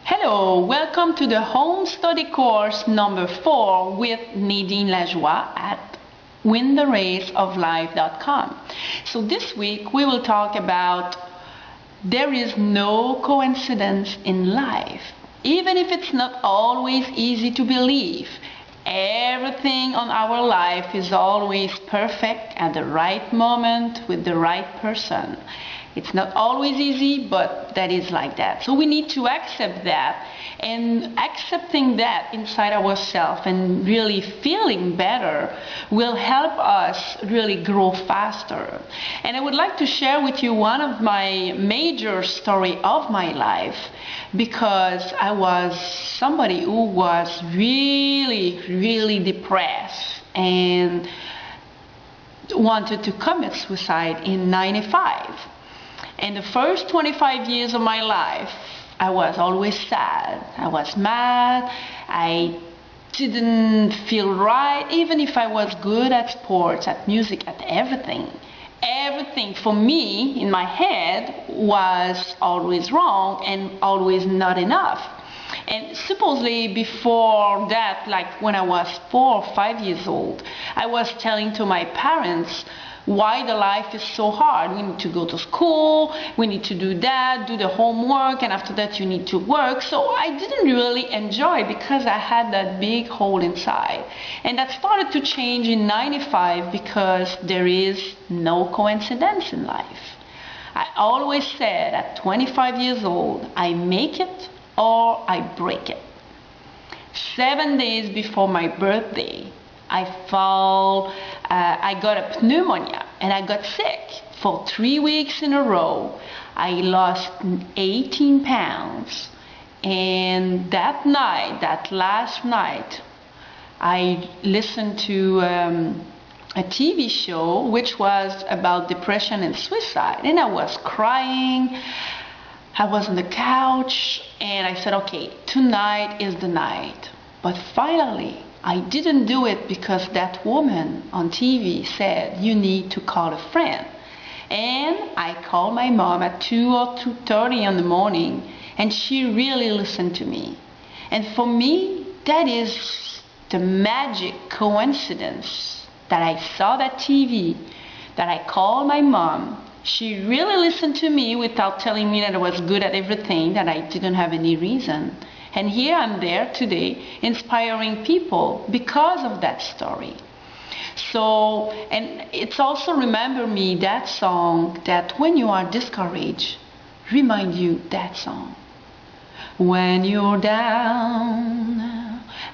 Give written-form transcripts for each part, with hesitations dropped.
Hello, welcome to the home study course number 4 with Nadine Lajoie at wintheraceoflife.com. So this week we will talk about there is no coincidence in life. Even if it's not always easy to believe, everything on our life is always perfect at the right moment with the right person. It's not always easy, but that is like that. So we need to accept that, and accepting that inside ourselves and really feeling better will help us really grow faster. And I would like to share with you one of my major story of my life, because I was somebody who was really depressed and wanted to commit suicide in '95. And the first 25 years of my life, I was always sad. I was mad. I didn't feel right, even if I was good at sports, at music, at everything. Everything for me in my head was always wrong and always not enough. And supposedly before that, like when I was 4 or 5 years old, I was telling to my parents why the life is so hard. We need to go to school, we need to do that, do the homework, and after that you need to work. So I didn't really enjoy, because I had that big hole inside. And that started to change in '95, because there is no coincidence in life. I always said at 25 years old, I make it or I break it. 7 days before my birthday, I got a pneumonia and I got sick for 3 weeks in a row. I lost 18 pounds. And that night, that last night, I listened to a TV show which was about depression and suicide. And I was crying. I was on the couch and I said, okay, tonight is the night. But finally, I didn't do it because that woman on TV said, you need to call a friend. And I called my mom at 2 or 2:30 in the morning, and she really listened to me. And for me, that is the magic coincidence that I saw that TV, that I called my mom. She really listened to me without telling me that I was good at everything, that I didn't have any reason. And here I'm there today, inspiring people because of that story. So, and it's also remember me that song, that when you are discouraged, remind you that song. When you're down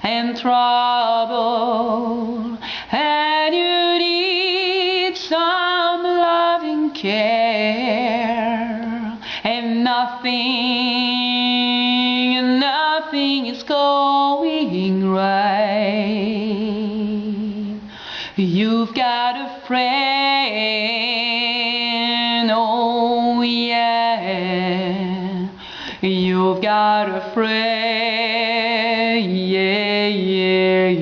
and trouble and you need some loving care, and nothing is going right, you've got a friend, oh yeah, you've got a friend, yeah.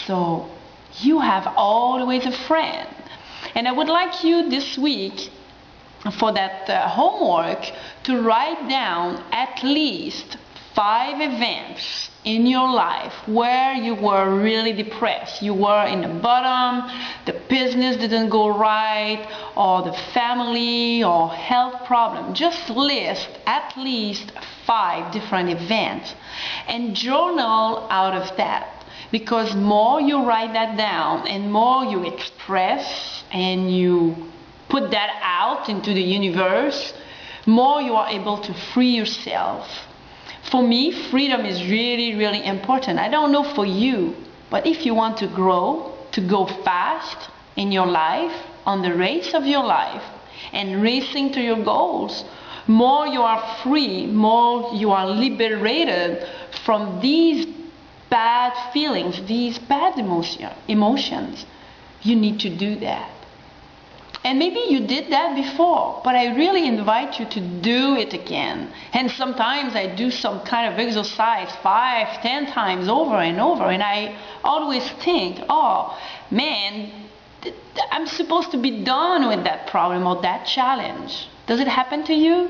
So you have always a friend. And I would like you this week, for that homework, to write down at least 5 events in your life where you were really depressed. You were in the bottom, the business didn't go right, or the family or health problem. Just list at least 5 different events and journal out of that. Because more you write that down and more you express and you put that out into the universe, more you are able to free yourself. For me, freedom is really important. I don't know for you, but if you want to grow, to go fast in your life, on the race of your life, and racing to your goals, more you are free, more you are liberated from these bad feelings, these bad emotions. You need to do that. And maybe you did that before, but I really invite you to do it again. And sometimes I do some kind of exercise 5, 10 times over and over, and I always think, oh man, I'm supposed to be done with that problem or that challenge. Does it happen to you?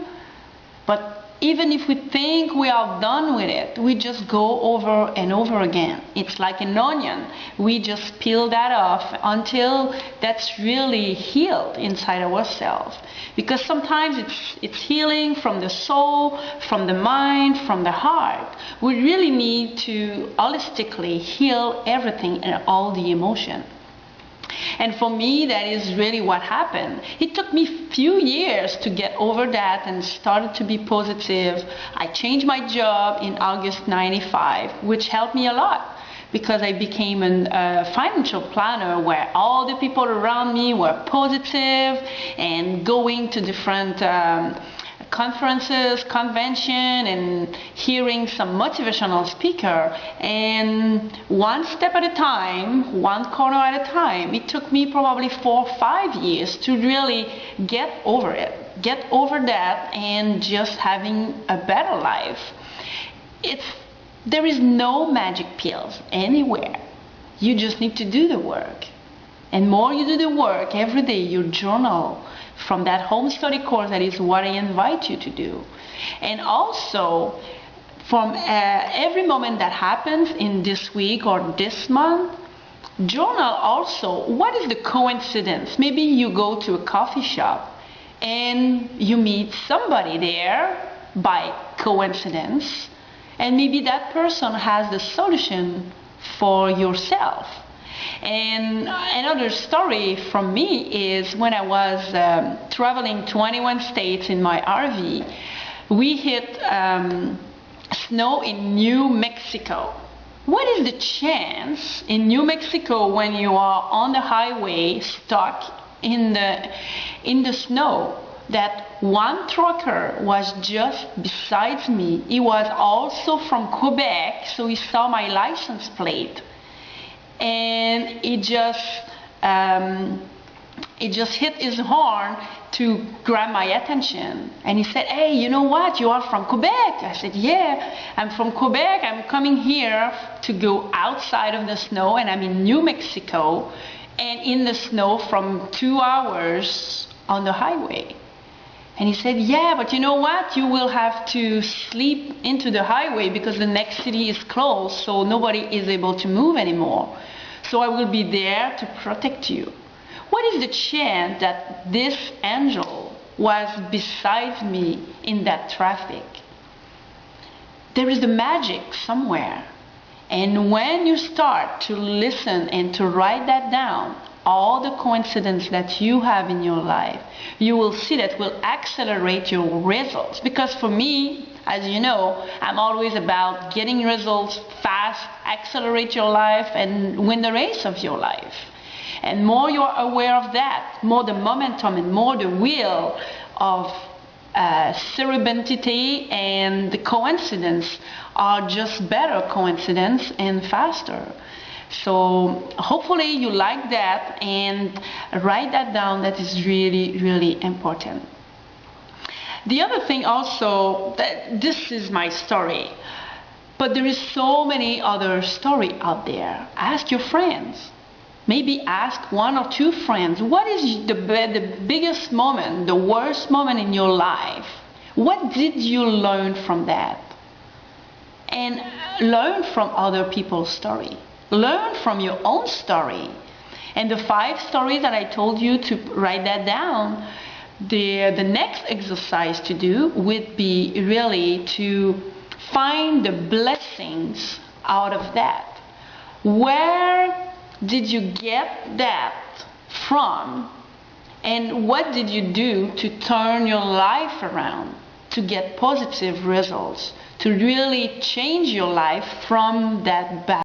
But even if we think we are done with it, we just go over and over again. It's like an onion. We just peel that off until that's really healed inside ourselves. Because sometimes it's healing from the soul, from the mind, from the heart. We really need to holistically heal everything and all the emotion. And for me, that is really what happened. It took me a few years to get over that and started to be positive. I changed my job in August '95, which helped me a lot because I became a financial planner where all the people around me were positive and going to different conferences, convention, and hearing some motivational speaker, and one step at a time, one corner at a time. It took me probably 4 or 5 years to really get over it, get over that, and just having a better life. There is no magic pills anywhere. You just need to do the work. And more you do the work every day, you journal from that home study course. That is what I invite you to do. And also, from every moment that happens in this week or this month, journal also what is the coincidence. Maybe you go to a coffee shop and you meet somebody there by coincidence, and maybe that person has the solution for yourself. And another story from me is when I was traveling 21 states in my RV, we hit snow in New Mexico. What is the chance in New Mexico when you are on the highway stuck in the snow that one trucker was just beside me? He was also from Quebec, so he saw my license plate. And he just hit his horn to grab my attention. And he said, "Hey, you know what? You are from Quebec." I said, "Yeah, I'm from Quebec. I'm coming here to go outside of the snow, and I'm in New Mexico, and in the snow from 2 hours on the highway." And he said, "Yeah, but you know what? You will have to sleep into the highway because the next city is closed, so nobody is able to move anymore. So I will be there to protect you." What is the chance that this angel was beside me in that traffic? There is the magic somewhere. And when you start to listen and to write that down, all the coincidences that you have in your life, you will see that will accelerate your results. Because for me, as you know, I'm always about getting results fast, accelerate your life, and win the race of your life. And more you're aware of that, more the momentum and more the will of serendipity and the coincidence are just better coincidence and faster. So hopefully you like that and write that down. That is really, really important. The other thing also, that this is my story, but there is so many other stories out there. Ask your friends. Maybe ask 1 or 2 friends, what is the biggest moment, the worst moment in your life? What did you learn from that? And learn from other people's story. Learn from your own story. And the 5 stories that I told you to write that down, the next exercise to do would be really to find the blessings out of that. Where did you get that from? And what did you do to turn your life around, to get positive results, to really change your life from that bad